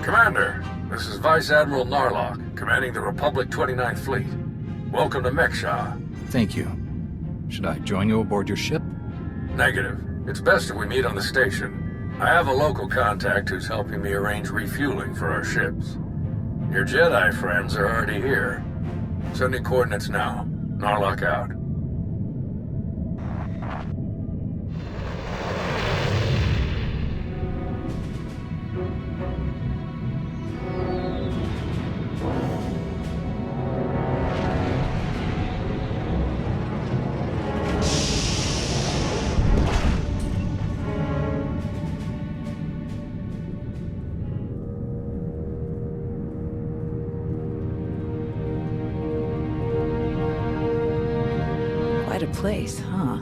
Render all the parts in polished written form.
Commander, this is Vice Admiral Narlock, commanding the Republic 29th Fleet. Welcome to Mek-Sha. Thank you. Should I join you aboard your ship? Negative. It's best if we meet on the station. I have a local contact who's helping me arrange refueling for our ships. Your Jedi friends are already here. Sending coordinates now. Narlock out. Quite a place, huh?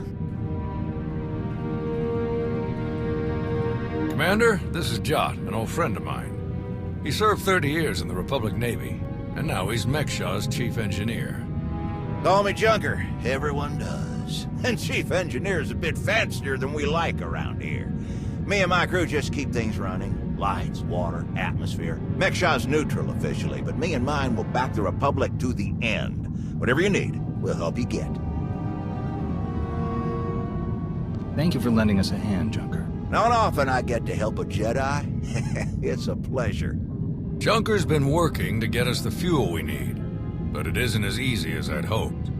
Commander, this is Jot, an old friend of mine. He served 30 years in the Republic Navy, and now he's Mek-Sha's chief engineer. Call me Junker. Everyone does. And chief engineer's a bit fancier than we like around here. Me and my crew just keep things running. Lights, water, atmosphere. Mek-Sha's neutral officially, but me and mine will back the Republic to the end. Whatever you need, we'll help you get. Thank you for lending us a hand, Junker. Not often I get to help a Jedi. It's a pleasure. Junker's been working to get us the fuel we need, but it isn't as easy as I'd hoped.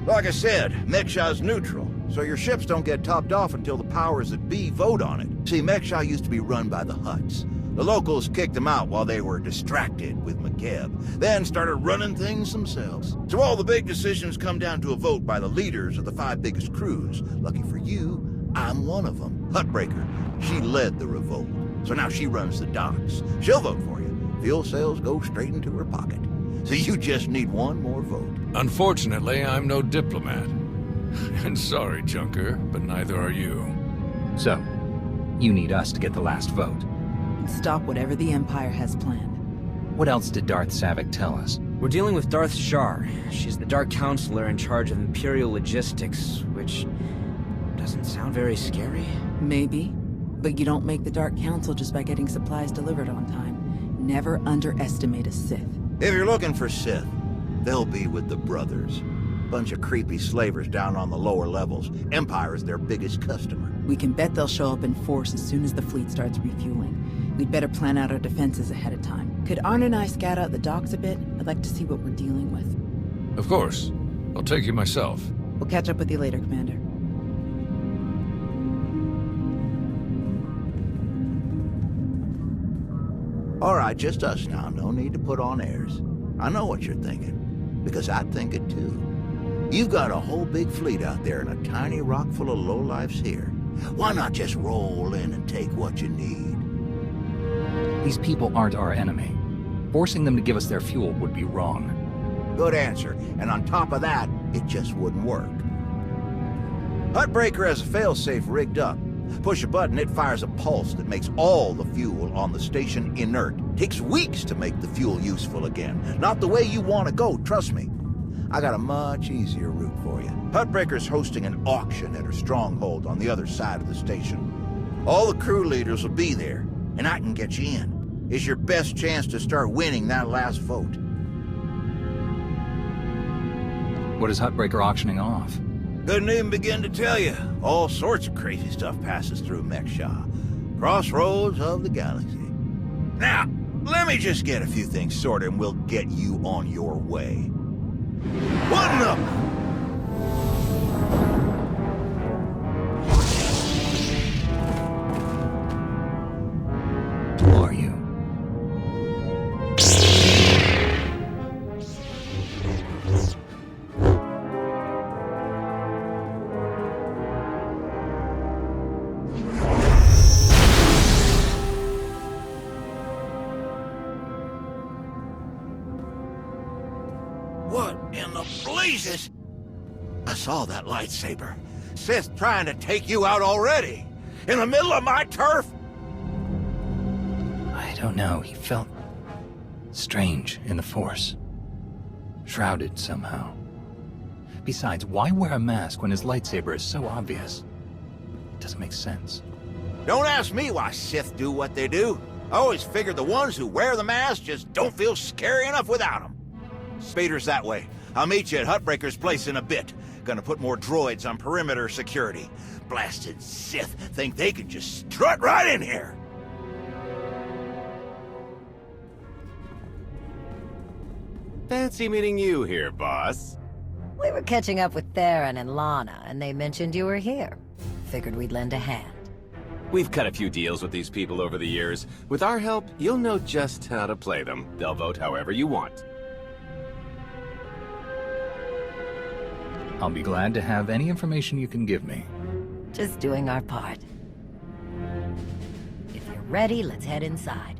Like I said, Mek-Sha's neutral, so your ships don't get topped off until the powers that be vote on it. See, Mek-Sha used to be run by the Hutts. The locals kicked them out while they were distracted with McKeb, then started running things themselves. So all the big decisions come down to a vote by the leaders of the 5 biggest crews. Lucky for you, I'm one of them. Huttbreaker. She led the revolt. So now she runs the docks. She'll vote for you. Fuel sales go straight into her pocket. So you just need one more vote. Unfortunately, I'm no diplomat. And sorry, Junker, but neither are you. So, you need us to get the last vote. Stop whatever the Empire has planned. What else did Darth Savik tell us? We're dealing with Darth Shar. She's the Dark Counselor in charge of Imperial Logistics, which doesn't sound very scary. Maybe. But you don't make the Dark Council just by getting supplies delivered on time. Never underestimate a Sith. If you're looking for Sith, they'll be with the Brothers. Bunch of creepy slavers down on the lower levels. Empire is their biggest customer. We can bet they'll show up in force as soon as the fleet starts refueling. We'd better plan out our defenses ahead of time. Could Arn and I scout out the docks a bit? I'd like to see what we're dealing with. Of course. I'll take you myself. We'll catch up with you later, Commander. All right, just us now. No need to put on airs. I know what you're thinking, because I think it too. You've got a whole big fleet out there and a tiny rock full of lowlifes here. Why not just roll in and take what you need? These people aren't our enemy. Forcing them to give us their fuel would be wrong. Good answer. And on top of that, it just wouldn't work. Huttbreaker has a failsafe rigged up. Push a button, it fires a pulse that makes all the fuel on the station inert. Takes weeks to make the fuel useful again. Not the way you want to go, trust me. I got a much easier route for you. Huttbreaker's hosting an auction at her stronghold on the other side of the station. All the crew leaders will be there, and I can get you in. It's your best chance to start winning that last vote. What is Huttbreaker auctioning off? Couldn't even begin to tell you. All sorts of crazy stuff passes through Mek-Sha. Crossroads of the galaxy. Now, let me just get a few things sorted and we'll get you on your way. Button up! Who are you? What in the blazes? I saw that lightsaber. Sith trying to take you out already. In the middle of my turf? I don't know. He felt strange in the Force. Shrouded somehow. Besides, why wear a mask when his lightsaber is so obvious? It doesn't make sense. Don't ask me why Sith do what they do. I always figured the ones who wear the mask just don't feel scary enough without them. Speeder's that way. I'll meet you at Huttbreaker's place in a bit. Gonna put more droids on perimeter security. Blasted Sith think they can just strut right in here. Fancy meeting you here, boss. We were catching up with Theron and Lana, and they mentioned you were here. Figured we'd lend a hand. We've cut a few deals with these people over the years. With our help, you'll know just how to play them. They'll vote however you want. I'll be glad to have any information you can give me. Just doing our part. If you're ready, let's head inside.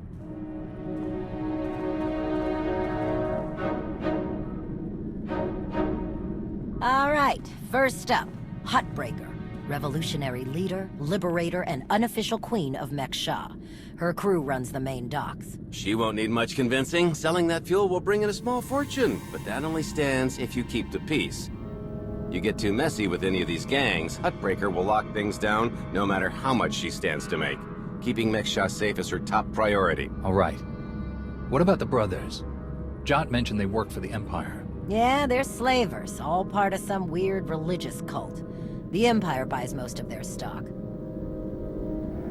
All right, first up, Huttbreaker. Revolutionary leader, liberator, and unofficial queen of Mek-Sha. Her crew runs the main docks. She won't need much convincing. Selling that fuel will bring in a small fortune, but that only stands if you keep the peace. You get too messy with any of these gangs, Huttbreaker will lock things down no matter how much she stands to make. Keeping Mek-Sha safe is her top priority. All right. What about the brothers? Jot mentioned they worked for the Empire. Yeah, they're slavers, all part of some weird religious cult. The Empire buys most of their stock.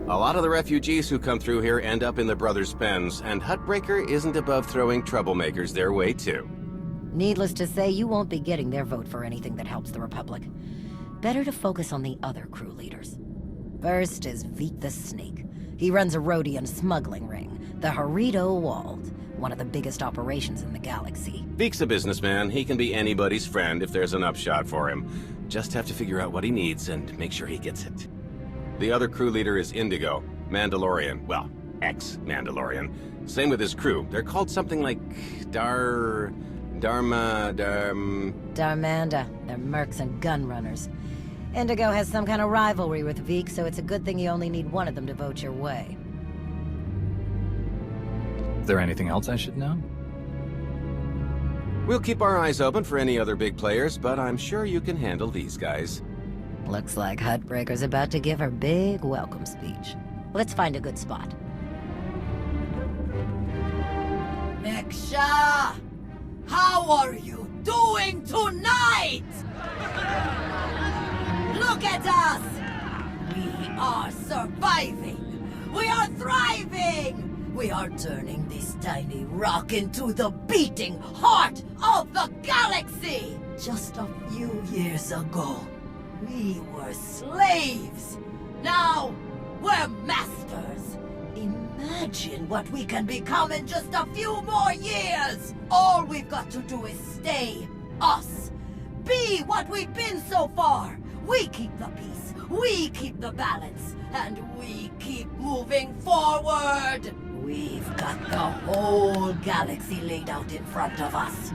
A lot of the refugees who come through here end up in the brothers' pens, and Huttbreaker isn't above throwing troublemakers their way too. Needless to say, you won't be getting their vote for anything that helps the Republic. Better to focus on the other crew leaders. First is Veek the Snake. He runs a Rhodian smuggling ring, the Harrido Wald, one of the biggest operations in the galaxy. Veek's a businessman. He can be anybody's friend if there's an upshot for him. Just have to figure out what he needs and make sure he gets it. The other crew leader is Indigo, Mandalorian. Well, ex-Mandalorian. Same with his crew. They're called something like Darmanda. They're mercs and gun runners. Indigo has some kind of rivalry with Veek, so it's a good thing you only need one of them to vote your way. Is there anything else I should know? We'll keep our eyes open for any other big players, but I'm sure you can handle these guys. Looks like Huttbreaker's about to give her big welcome speech. Let's find a good spot. Mek-Sha! How are you doing tonight? Look at us! We are surviving! We are thriving! We are turning this tiny rock into the beating heart of the galaxy! Just a few years ago, we were slaves. Now, we're masters. Imagine what we can become in just a few more years. All we've got to do is stay us. Be what we've been so far. We keep the peace, we keep the balance, and we keep moving forward. We've got the whole galaxy laid out in front of us.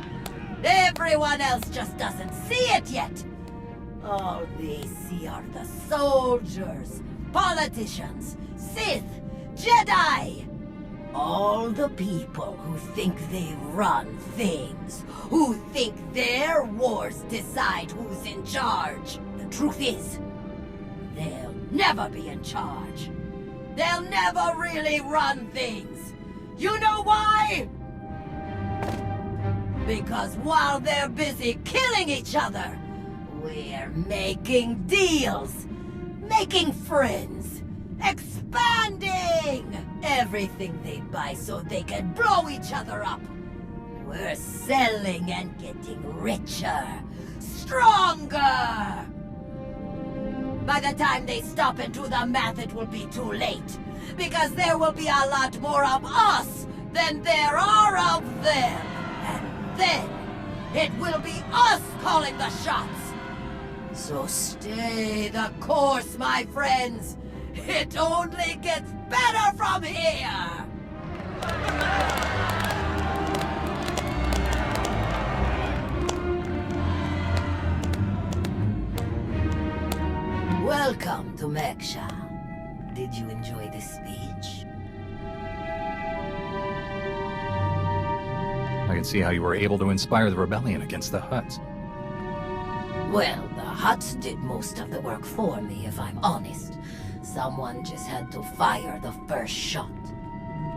Everyone else just doesn't see it yet. All they see are the soldiers, politicians, Sith, Jedi. All the people who think they run things, who think their wars decide who's in charge. The truth is, they'll never be in charge. They'll never really run things. You know why? Because while they're busy killing each other, we're making deals, making friends, expanding everything they buy so they can blow each other up. We're selling and getting richer, stronger. By the time they stop and do the math, it will be too late. Because there will be a lot more of us than there are of them. And then, it will be us calling the shots. So stay the course, my friends. It only gets better from here. Welcome to Mek-Sha. Did you enjoy this speech? I can see how you were able to inspire the rebellion against the Hutts. Well, the Hutts did most of the work for me, if I'm honest. Someone just had to fire the first shot.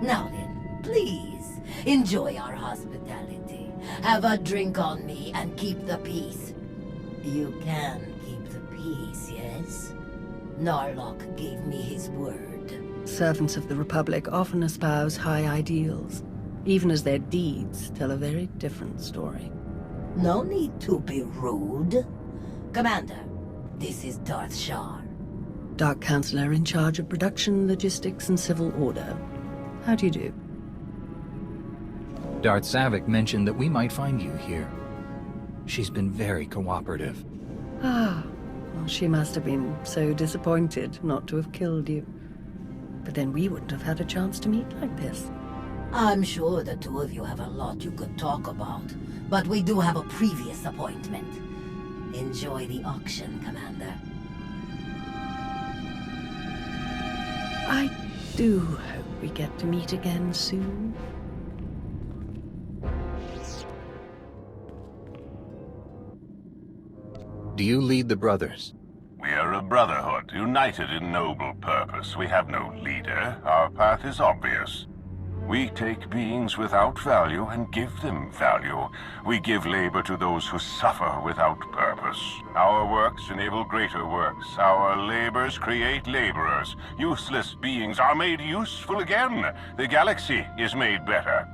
Now then, please, enjoy our hospitality. Have a drink on me and keep the peace. You can keep the peace, yes? Narlock gave me his word. Servants of the Republic often espouse high ideals, even as their deeds tell a very different story. No need to be rude. Commander, this is Darth Shar. Dark Counselor in charge of production, logistics, and civil order. How do you do? Darth Savik mentioned that we might find you here. She's been very cooperative. Ah, well, she must have been so disappointed not to have killed you. But then we wouldn't have had a chance to meet like this. I'm sure the two of you have a lot you could talk about, but we do have a previous appointment. Enjoy the auction, Commander. I do hope we get to meet again soon. Do you lead the brothers? We are a brotherhood, united in noble purpose. We have no leader. Our path is obvious. We take beings without value and give them value. We give labor to those who suffer without purpose. Our works enable greater works. Our labors create laborers. Useless beings are made useful again. The galaxy is made better.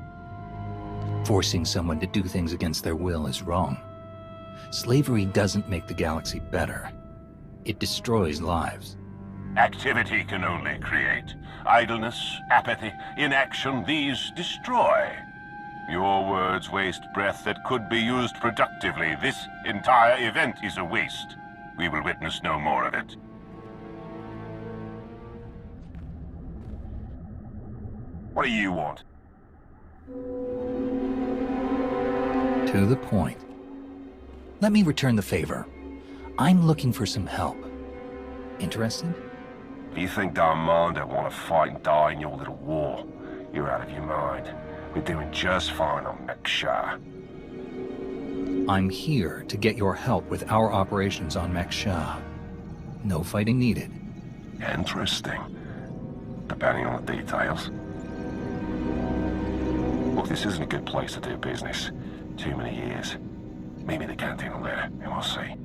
Forcing someone to do things against their will is wrong. Slavery doesn't make the galaxy better. It destroys lives. Activity can only create. Idleness, apathy, inaction, these destroy. Your words waste breath that could be used productively. This entire event is a waste. We will witness no more of it. What do you want? To the point. Let me return the favor. I'm looking for some help. Interested? If you think Darmanda want to fight and die in your little war, you're out of your mind. We're doing just fine on Mek-Sha. I'm here to get your help with our operations on Mek-Sha. No fighting needed. Interesting. Depending on the details. Look, this isn't a good place to do business. Too many years. Maybe the canteen will let it, and we'll see.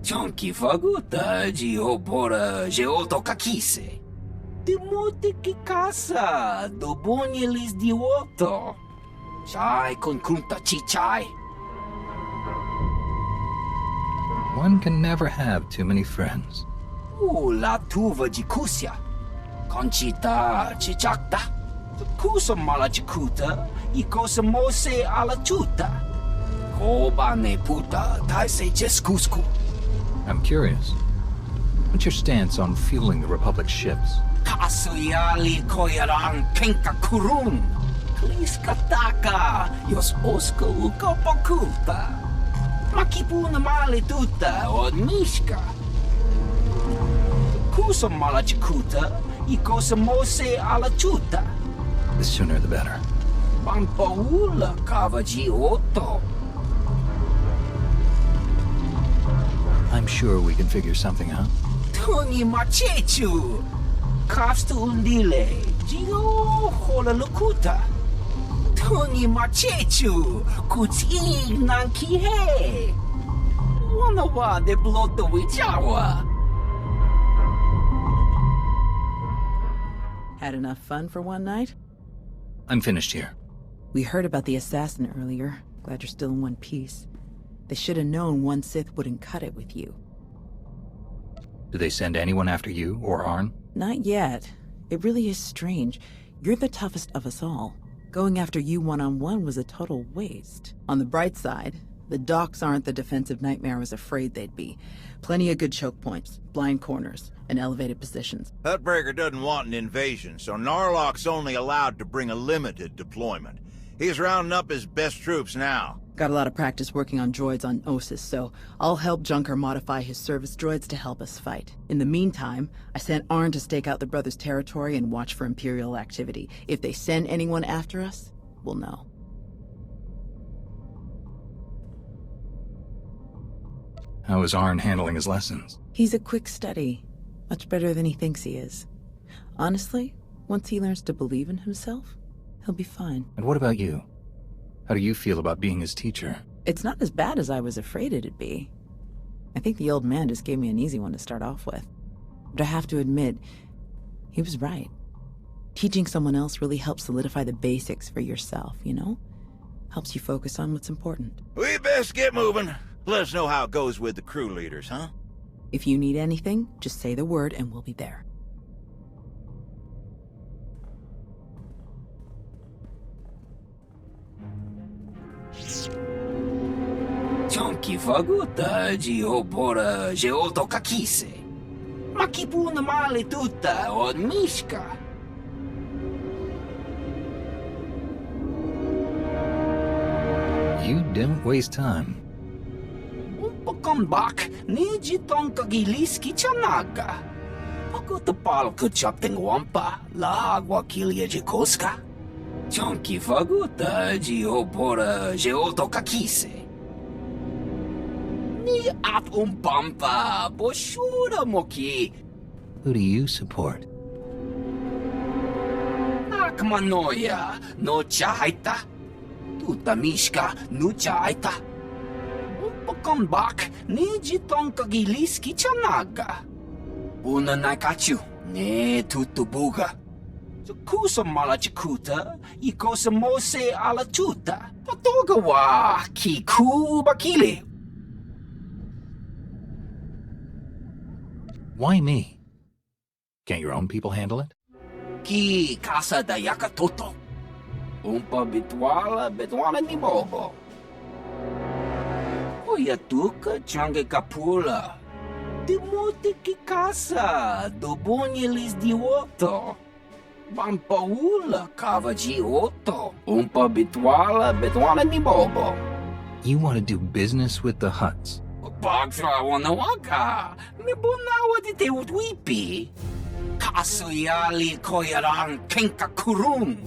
Chonky faguta geopora geotokakise. Demote que casa do bonielis dioto. Chai con kunta chichai. One can never have too many friends. La tuva de Kusia. Conchita chichakta. Kusa mala chikuta. E cosa mose ala chuta. Kobane puta taise jeskusku. I'm curious. What's your stance on fueling the Republic's ships? Kasuyali koyaran kenka kurun. Kliskataka yos osko ukopokuta. Makipuna male tuta o nishka. Kusa mala chikuta. E cosa mose ala chuta. The sooner the better. Pampaula kavaji otto. I'm sure we can figure something out. Tuni machechu. Kafstu undile. Gio hola lukuta. Tuni machechu. Kutig nanki he. Wanawa de bloto wijawa. Had enough fun for one night? I'm finished here. We heard about the assassin earlier. Glad you're still in one piece. They should have known one Sith wouldn't cut it with you. Do they send anyone after you or Arn? Not yet. It really is strange. You're the toughest of us all. Going after you one-on-one was a total waste. On the bright side, the docks aren't the defensive nightmare I was afraid they'd be. Plenty of good choke points, blind corners, and elevated positions. Hutbreaker doesn't want an invasion, so Narlock's only allowed to bring a limited deployment. He's rounding up his best troops now. Got a lot of practice working on droids on Ossus, so I'll help Junker modify his service droids to help us fight. In the meantime, I sent Arn to stake out the Brothers' territory and watch for Imperial activity. If they send anyone after us, we'll know. How is Arn handling his lessons? He's a quick study. Much better than he thinks he is. Honestly, once he learns to believe in himself, he'll be fine. And what about you? How do you feel about being his teacher? It's not as bad as I was afraid it'd be. I think the old man just gave me an easy one to start off with. But I have to admit, he was right. Teaching someone else really helps solidify the basics for yourself, you know? Helps you focus on what's important. We best get moving. Let us know how it goes with the crew leaders, huh? If you need anything, just say the word and we'll be there. Chonki faguta geopora geotokakise. Makipuna male tuta od Mishka. You don't waste time. Umpakombak niji tonkagiliski chanaga. Pakutapal kuchapting wampa la agua kilia jikoska. Chonki faguta geopora geotokakise. Ni at umpampa boshura moki. Who do you support? Akmanoya no chaita. Tuta Mishka no chaita. Umpakombak niji tonkagiliski chanaga. Una naikachu ne tutubuga. Kusa malachikuta, ikosa mose ala tuta. Patoga wa kiku bakile. Why me? Can't your own people handle it? Ki casa da yakatoto. Umpa bitwala ni bobo. Oya tuka change kapula. Demote ki casa, dobonyelis dioto. Bampaula kavaji oto. Umpa bitwala ni bobo. You want to do business with the Hutts? Bagtra wanawaka. Mibunawa di te utwipi. Kaso yali koyaran kenka kurung.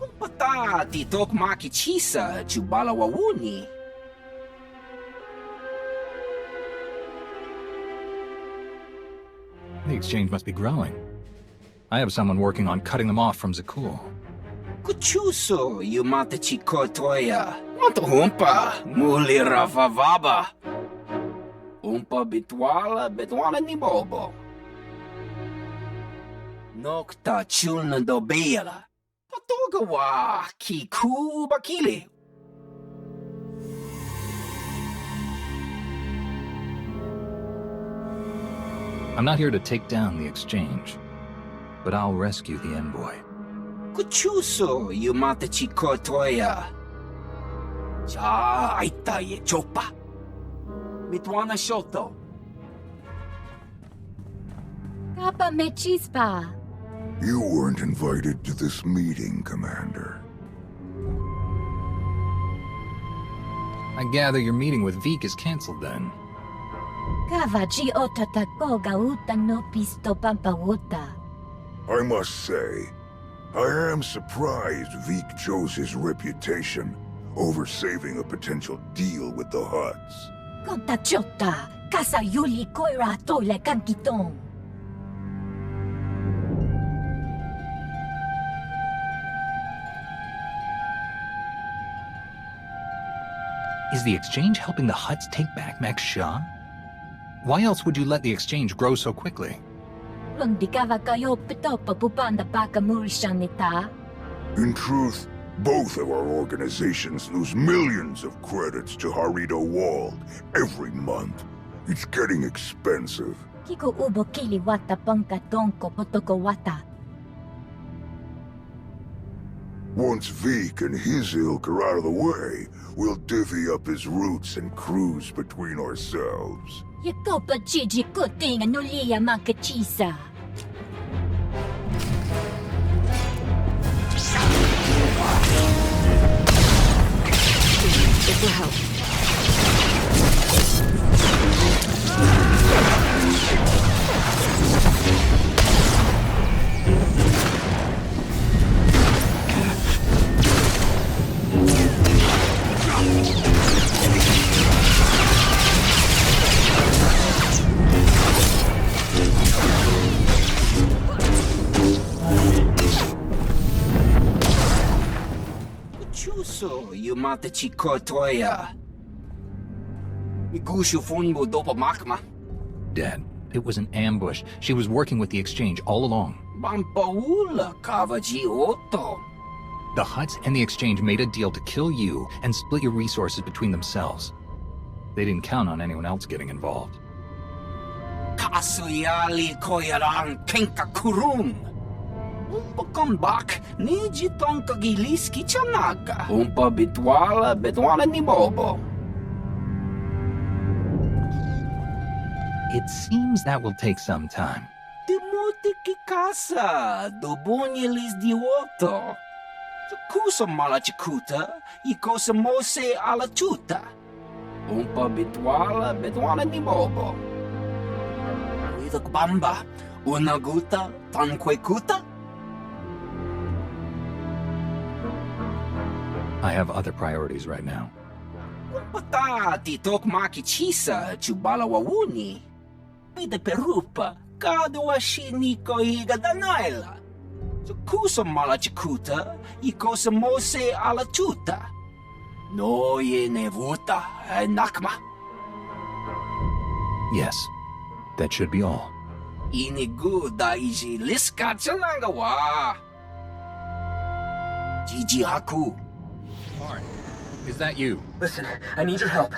Umpata di tok makichisa chubala wawuni. The exchange must be growing. I have someone working on cutting them off from Zakul. Kuchuso yumata chikotoya. Mata humpa muli ravavaba. Umpa bitwala ni bobo. Nokta chulna dobela. Patoga wa kiku bakile. I'm not here to take down the exchange, but I'll rescue the envoy. Kuchuso yumata chikotoya. Cha aita ye chopa. Mitwana shoto. Kappa me chispa. You weren't invited to this meeting, Commander. I gather your meeting with Veek is canceled then. Kavaji otatako gauta no pisto pampauta. I must say, I am surprised Veek chose his reputation over saving a potential deal with the Hutts. Contachota, casa yuli koira tole kankitong. Is the exchange helping the Hutts take back Mek-Sha? Why else would you let the exchange grow so quickly? In truth, both of our organizations lose millions of credits to Harrido Wald every month. It's getting expensive. Kiko ubo kili wata pongka tonko potoko wata. Once Veek and his ilk are out of the way, we'll divvy up his routes and cruise between ourselves. Yakopa Gigi kuting anulia mankachisa. It will help. mate chikotoya. Migushu funbo dopo makma. Dad, it was an ambush. She was working with the Exchange all along. Bampaula kavaji oto. The Hutts and the Exchange made a deal to kill you and split your resources between themselves. They didn't count on anyone else getting involved. Kasuyali koyaran kenka kurum. Umpa kombak niji tonka giliski chanaga. Umpa bitwala ni bobo. It seems that will take some time. Demote ki casa, dobonyelis di oto. Kusa malachikuta, ikosa mose ala chuta. Umpa bitwala ni bobo. Uidak bamba, unaguta, tanquekuta. I have other priorities right now. Umpata titok makichisa, chubala wawuni. Pide perupa, kadwa shiniko higa danaila. Kusa malachikuta, ikosa mose ala chuta. No ye nevuta, nakma. Yes, that should be all. Iniguda iji liska chanagawa. Jiji haku. Martin, is that you? Listen, I need your help.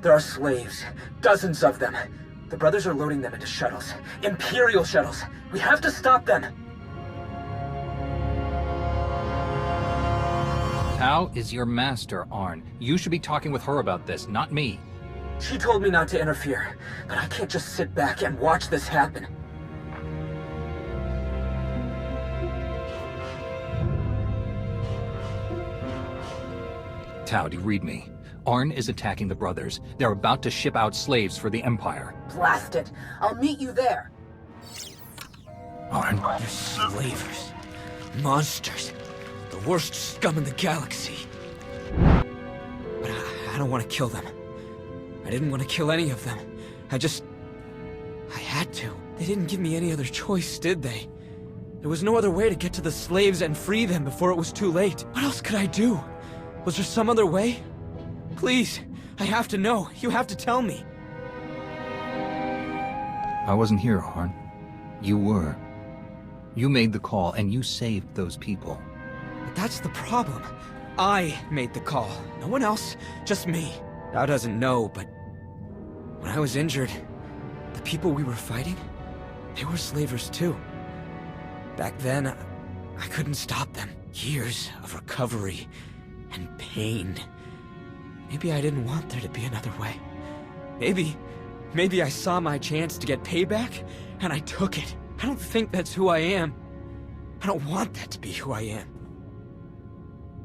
There are slaves. Dozens of them. The brothers are loading them into shuttles. Imperial shuttles. We have to stop them. Tao is your master, Arn. You should be talking with her about this, not me. She told me not to interfere, but I can't just sit back and watch this happen. Tao, do you read me? Arn is attacking the brothers. They're about to ship out slaves for the Empire. Blast it. I'll meet you there. Arn? They're slavers. Monsters. The worst scum in the galaxy. But I don't want to kill them. I didn't want to kill any of them. I had to. They didn't give me any other choice, did they? There was no other way to get to the slaves and free them before it was too late. What else could I do? Was there some other way? Please, I have to know. You have to tell me. I wasn't here, Arn. You were. You made the call, and you saved those people. But that's the problem. I made the call. No one else, just me. Thou doesn't know, but when I was injured, the people we were fighting, they were slavers too. Back then, I couldn't stop them. Years of recovery and pain. Maybe I didn't want there to be another way. Maybe I saw my chance to get payback, and I took it. I don't think that's who I am. I don't want that to be who I am.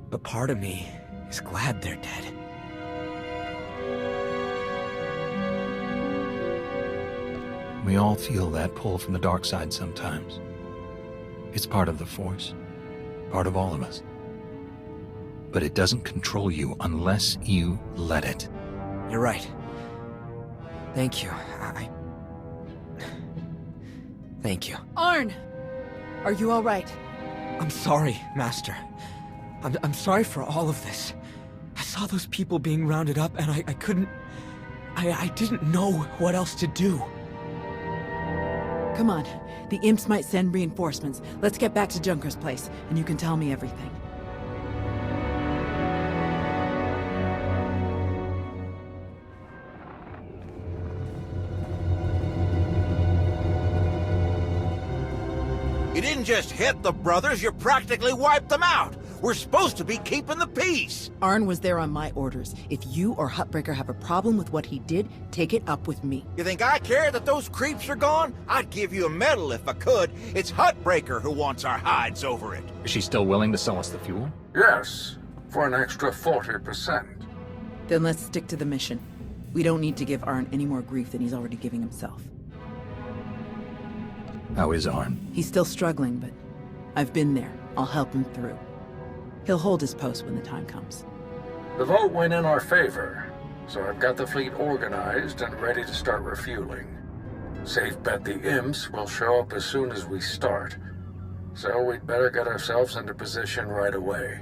But part of me is glad they're dead. We all feel that pull from the dark side sometimes. It's part of the Force. Part of all of us. But it doesn't control you unless you let it. You're right. Thank you. Thank you. Arn! Are you all right? I'm sorry, Master. I'm sorry for all of this. I saw those people being rounded up and I couldn't... I didn't know what else to do. Come on. The imps might send reinforcements. Let's get back to Junker's place, and you can tell me everything. You didn't just hit the brothers, you practically wiped them out. We're supposed to be keeping the peace. Arn was there on my orders. If you or Huttbreaker have a problem with what he did, take it up with me. You think I care that those creeps are gone? I'd give you a medal if I could. It's Huttbreaker who wants our hides over it. Is she still willing to sell us the fuel? Yes, for an extra 40%. Then let's stick to the mission. We don't need to give Arn any more grief than he's already giving himself. How is Arn? He's still struggling, but I've been there. I'll help him through. He'll hold his post when the time comes. The vote went in our favor, so I've got the fleet organized and ready to start refueling. Safe bet the imps will show up as soon as we start, so we'd better get ourselves into position right away.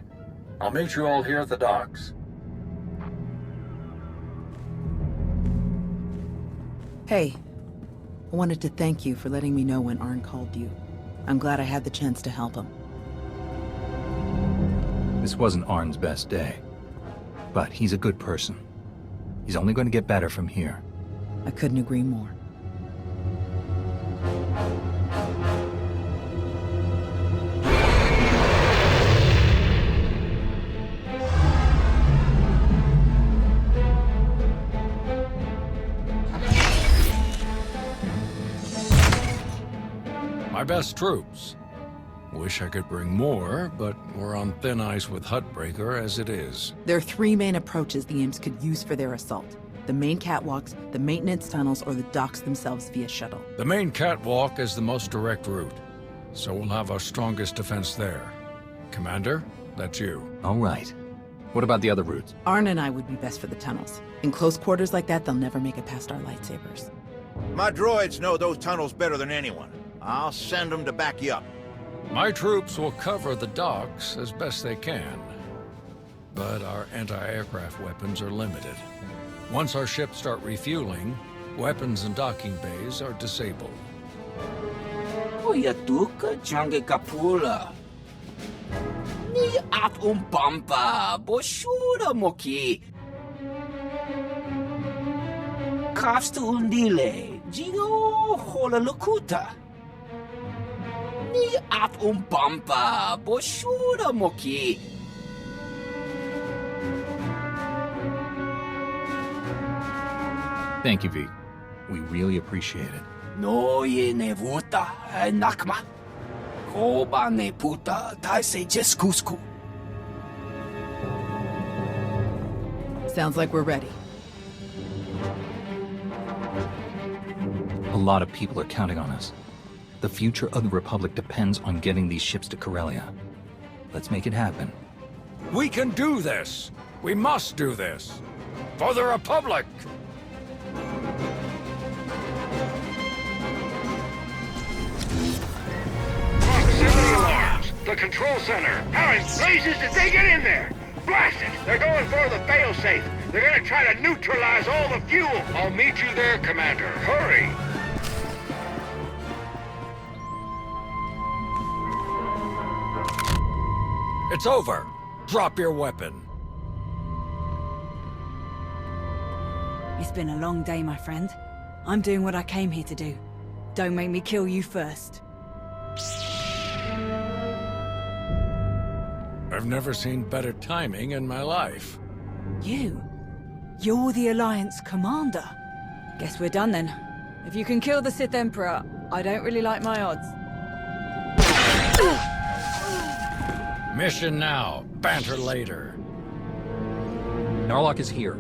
I'll meet you all here at the docks. Hey, I wanted to thank you for letting me know when Arn called you. I'm glad I had the chance to help him. This wasn't Arn's best day, but he's a good person. He's only going to get better from here. I couldn't agree more. My best troops. Wish I could bring more, but we're on thin ice with Huttbreaker as it is. There are three main approaches the Ames could use for their assault. The main catwalks, the maintenance tunnels, or the docks themselves via shuttle. The main catwalk is the most direct route, so we'll have our strongest defense there. Commander, that's you. All right. What about the other routes? Arn and I would be best for the tunnels. In close quarters like that, they'll never make it past our lightsabers. My droids know those tunnels better than anyone. I'll send them to back you up. My troops will cover the docks as best they can, but our anti-aircraft weapons are limited. Once our ships start refueling, weapons and docking bays are disabled. Oya tuka change kapula. Ni at umpampa boshura moki. Kafstu undile, jigo hola lukuta. Ni at umpampa boshura moki. Thank you, V. We really appreciate it. No ye ne vuta nakma. Koba ne puta taise jeskusku. Sounds like we're ready. A lot of people are counting on us. The future of the Republic depends on getting these ships to Corellia. Let's make it happen. We can do this! We must do this! For the Republic! Proximity alarms! The control center! How in blazes did they get in there? Blast it! They're going for the failsafe! They're gonna try to neutralize all the fuel! I'll meet you there, Commander. Hurry! It's over! Drop your weapon! It's been a long day, my friend. I'm doing what I came here to do. Don't make me kill you first. I've never seen better timing in my life. You're the Alliance commander. Guess we're done then. If you can kill the Sith Emperor, I don't really like my odds. Mission now, banter later. Narlock is here.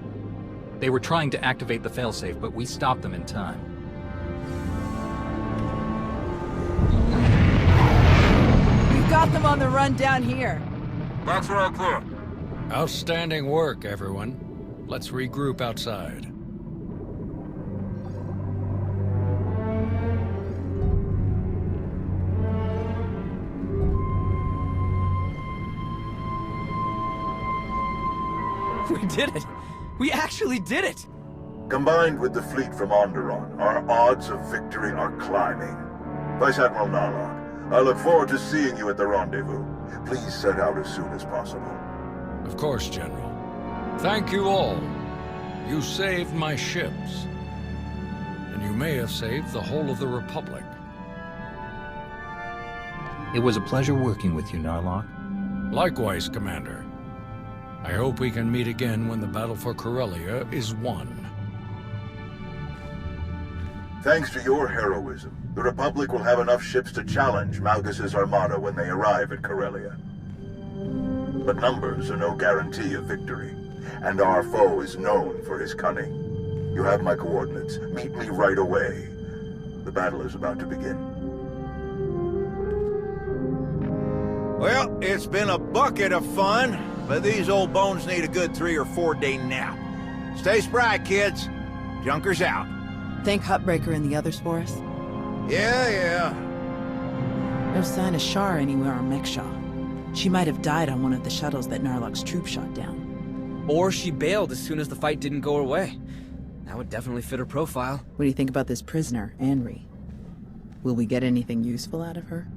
They were trying to activate the failsafe, but we stopped them in time. We've got them on the run down here. That's all clear. Outstanding work, everyone. Let's regroup outside. We did it! We actually did it! Combined with the fleet from Onderon, our odds of victory are climbing. Vice Admiral Narlock, I look forward to seeing you at the rendezvous. Please set out as soon as possible. Of course, General. Thank you all. You saved my ships. And you may have saved the whole of the Republic. It was a pleasure working with you, Narlock. Likewise, Commander. I hope we can meet again when the battle for Corellia is won. Thanks to your heroism, the Republic will have enough ships to challenge Malgus's armada when they arrive at Corellia. But numbers are no guarantee of victory, and our foe is known for his cunning. You have my coordinates. Meet me right away. The battle is about to begin. Well, it's been a bucket of fun, but these old bones need a good 3 or 4 day nap. Stay spry, kids. Junker's out. Thank Huttbreaker and the others for us? Yeah. No sign of Shar anywhere on Mek-Sha. She might have died on one of the shuttles that Narlock's troops shot down. Or she bailed as soon as the fight didn't go her way. That would definitely fit her profile. What do you think about this prisoner, Anri? Will we get anything useful out of her?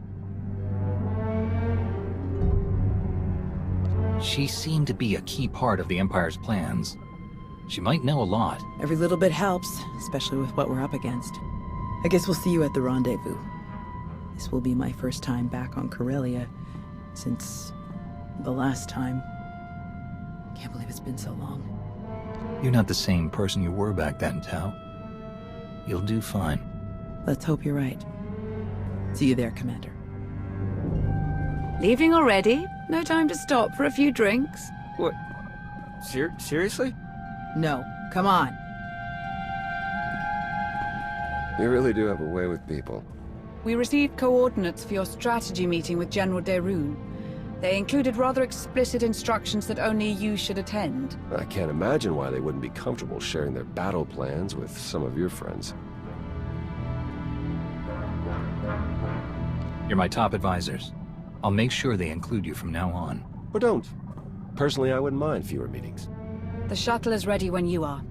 She seemed to be a key part of the Empire's plans. She might know a lot. Every little bit helps, especially with what we're up against. I guess we'll see you at the rendezvous. This will be my first time back on Corellia since the last time. Can't believe it's been so long. You're not the same person you were back then, Tao. You'll do fine. Let's hope you're right. See you there, Commander. Leaving already? No time to stop for a few drinks? What? Seriously? No, come on. You really do have a way with people. We received coordinates for your strategy meeting with General Derun. They included rather explicit instructions that only you should attend. I can't imagine why they wouldn't be comfortable sharing their battle plans with some of your friends. You're my top advisors. I'll make sure they include you from now on. Or don't. Personally, I wouldn't mind fewer meetings. The shuttle is ready when you are.